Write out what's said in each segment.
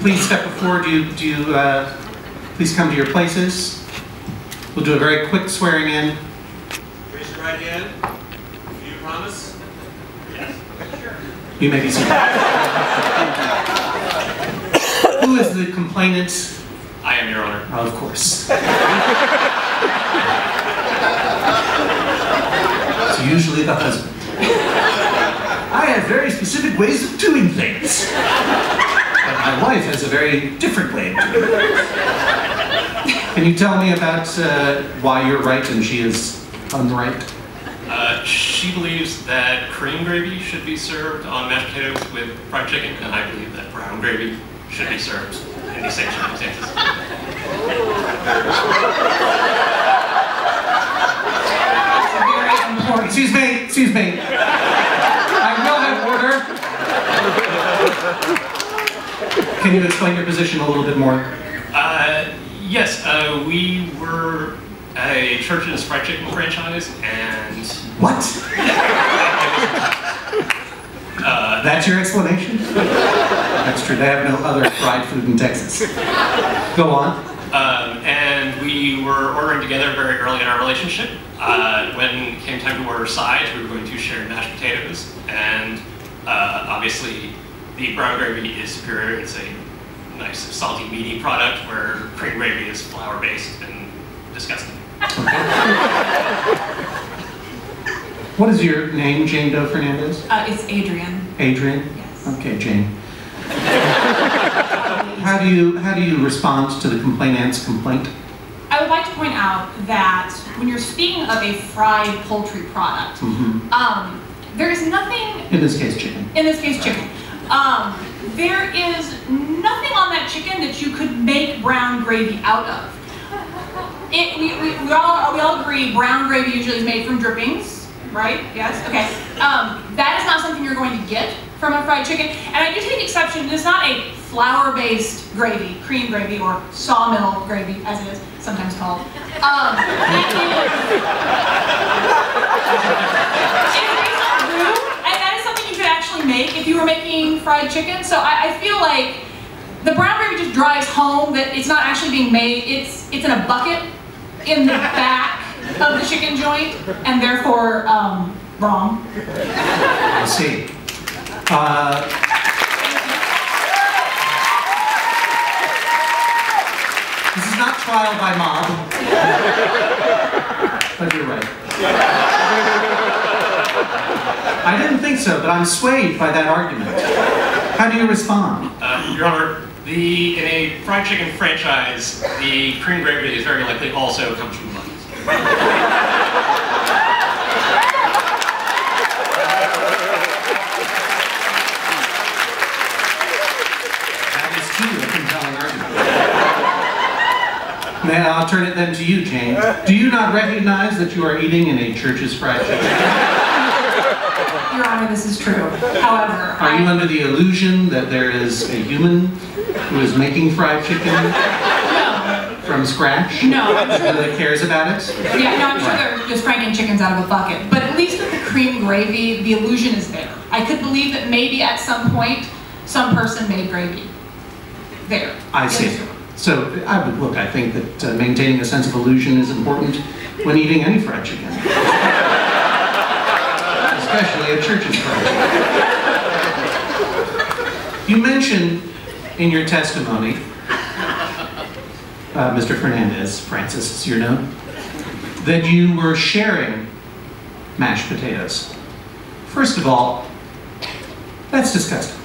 Please step forward. Please come to your places. We'll do a very quick swearing in. Raise your right hand. Do you promise? Yes. Sure. You may be seated. Who is the complainant? I am, Your Honor. Oh, of course. It's usually the husband. I have very specific ways of doing things. But my wife has a very different way of doing things. Can you tell me about why you're right and she is unright? She believes that cream gravy should be served on mashed potatoes with fried chicken, and I believe that brown gravy should be served in these same circumstances. Excuse me. I will have order. Can you explain your position a little bit more? Yes, we were a church's fried chicken franchise, and... What? That's your explanation? That's true, they have no other fried food in Texas. Go on. And we were ordering together very early in our relationship. When it came time to order sides, we were going to share mashed potatoes, and obviously the brown gravy is superior. It's a nice salty meaty product, where cream gravy is flour-based and disgusting. What is your name, Jane Doe Fernandez? It's Adrian. Adrian? Yes. Okay, Jane. How do you respond to the complainant's complaint? I would like to point out that when you're speaking of a fried poultry product, there is nothing... In this case, chicken. In this case, chicken. There is nothing on that chicken that you could make brown gravy out of. We all agree brown gravy usually is made from drippings, right? Yes? Okay. That is not something you're going to get from a fried chicken. And I do take exception, it's not a flour-based gravy, cream gravy, or sawmill gravy, as it is sometimes called. It is roux, and that is something you could actually make if you were making fried chicken. So I feel like the brown gravy just drives home that it's not actually being made. It's in a bucket in the back of the chicken joint, and therefore wrong. I see. This is not trial by mob, but you're right. I didn't think so, but I'm swayed by that argument. How do you respond? Your Honor, in a fried chicken franchise, the cream gravy is very likely also comes from buns. That is too a compelling argument. Now, I'll turn it then to you, Jane. Do you not recognize that you are eating in a church's fried chicken? Your Honor, this is true. However, are you under the illusion that there is a human who is making fried chicken from scratch? No, I'm sure that cares about it? Yeah, no, I'm sure they're just cranking chickens out of a bucket. But at least with the cream gravy, the illusion is there. I could believe that maybe at some point, some person made gravy. There. I see. So, I think that maintaining a sense of illusion is important when eating any fried chicken. Especially a church's fried chicken. You mentioned in your testimony, Mr. Fernandez, Francis is your name, that you were sharing mashed potatoes. First of all, that's disgusting.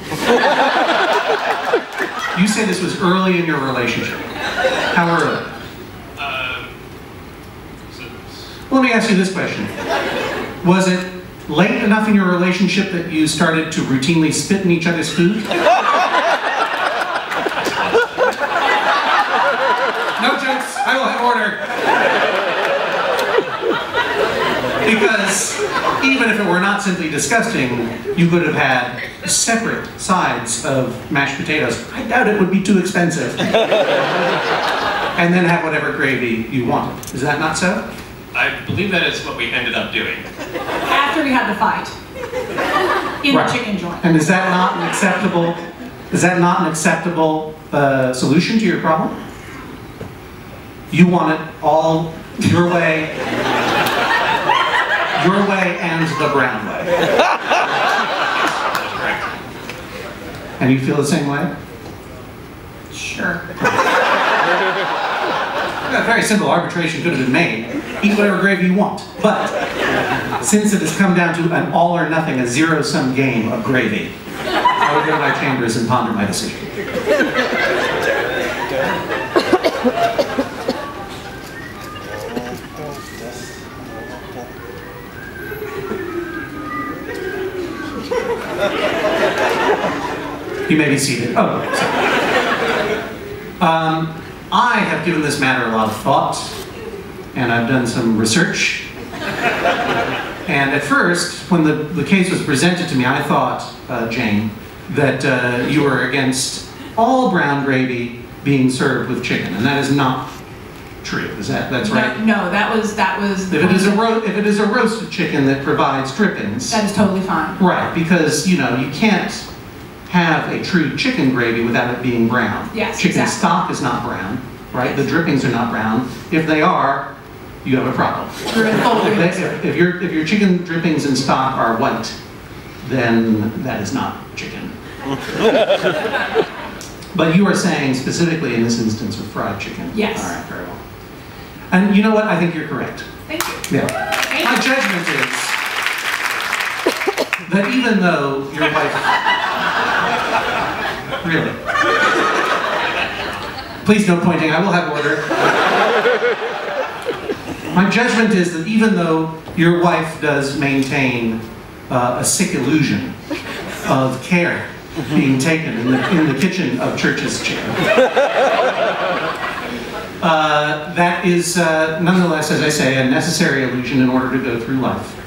You say this was early in your relationship. How early? Well, let me ask you this question. Was it late enough in your relationship that you started to routinely spit in each other's food? No jokes, I will have order. Because even if it were not simply disgusting, you could have had separate sides of mashed potatoes. I doubt it would be too expensive. And then have whatever gravy you wanted. Is that not so? I believe that is what we ended up doing. After we had the fight. In the chicken joint. And is that not an acceptable, solution to your problem? You want it all your way and the brown way. That's correct. And you feel the same way? Sure. A very simple arbitration could have been made. Eat whatever gravy you want. But since it has come down to an all or nothing, a zero-sum game of gravy, I will go to my chambers and ponder my decision. You may be seated. Oh, sorry. I have given this matter a lot of thought, and I've done some research. And at first, when the case was presented to me, I thought, Jane, that you were against all brown gravy being served with chicken, and that is not true. That's right? No, that was. If it is a roasted chicken that provides drippings, that is totally fine. Right, because you can't have a true chicken gravy without it being brown. Yes, chicken exactly. stock is not brown, right? The drippings are not brown. If they are, you have a problem. If your chicken drippings and stock are white, then that is not chicken. But you are saying specifically in this instance of fried chicken. Yes. All right, very well. And you know what? I think you're correct. Thank you. Yeah. My judgment is that even though your wife... Really? Please no pointing, I will have order. My judgment is that even though your wife does maintain a sick illusion of care being taken in the kitchen of Church's Chicken, that is nonetheless, as I say, a necessary illusion in order to go through life.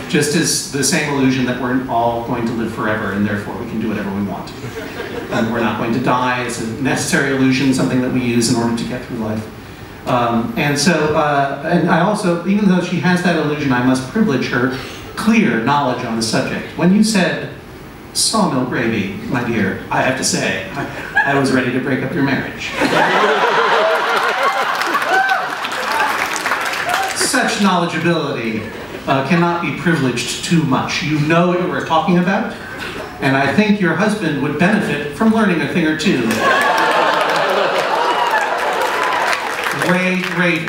Just as the same illusion that we're all going to live forever and therefore we can do whatever we want. And we're not going to die. It's a necessary illusion, something that we use in order to get through life. And I also, even though she has that illusion, I must privilege her clear knowledge on the subject. When you said sawmill gravy, my dear, I have to say, I was ready to break up your marriage. Such knowledgeability cannot be privileged too much. You know what we're talking about, and I think your husband would benefit from learning a thing or two. Gravy.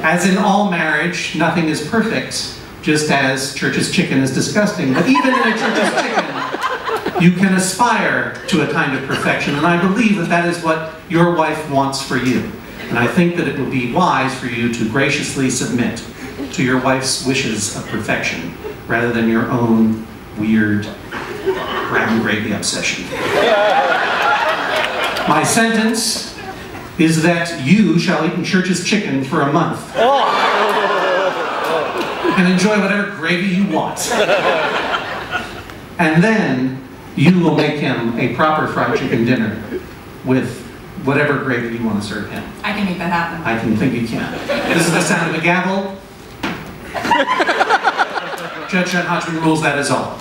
As in all marriage, nothing is perfect, just as Church's Chicken is disgusting. But even in a Church's Chicken, you can aspire to a kind of perfection, and I believe that that is what your wife wants for you. And I think that it would be wise for you to graciously submit to your wife's wishes of perfection, rather than your own weird brown gravy obsession. My sentence is that you shall eat in Church's Chicken for a month. And enjoy whatever gravy you want. And then you will make him a proper fried chicken dinner with whatever gravy you want to serve him. I can make that happen. I can think you can. This is the sound of a gavel. Judge John Hodgman rules that is all.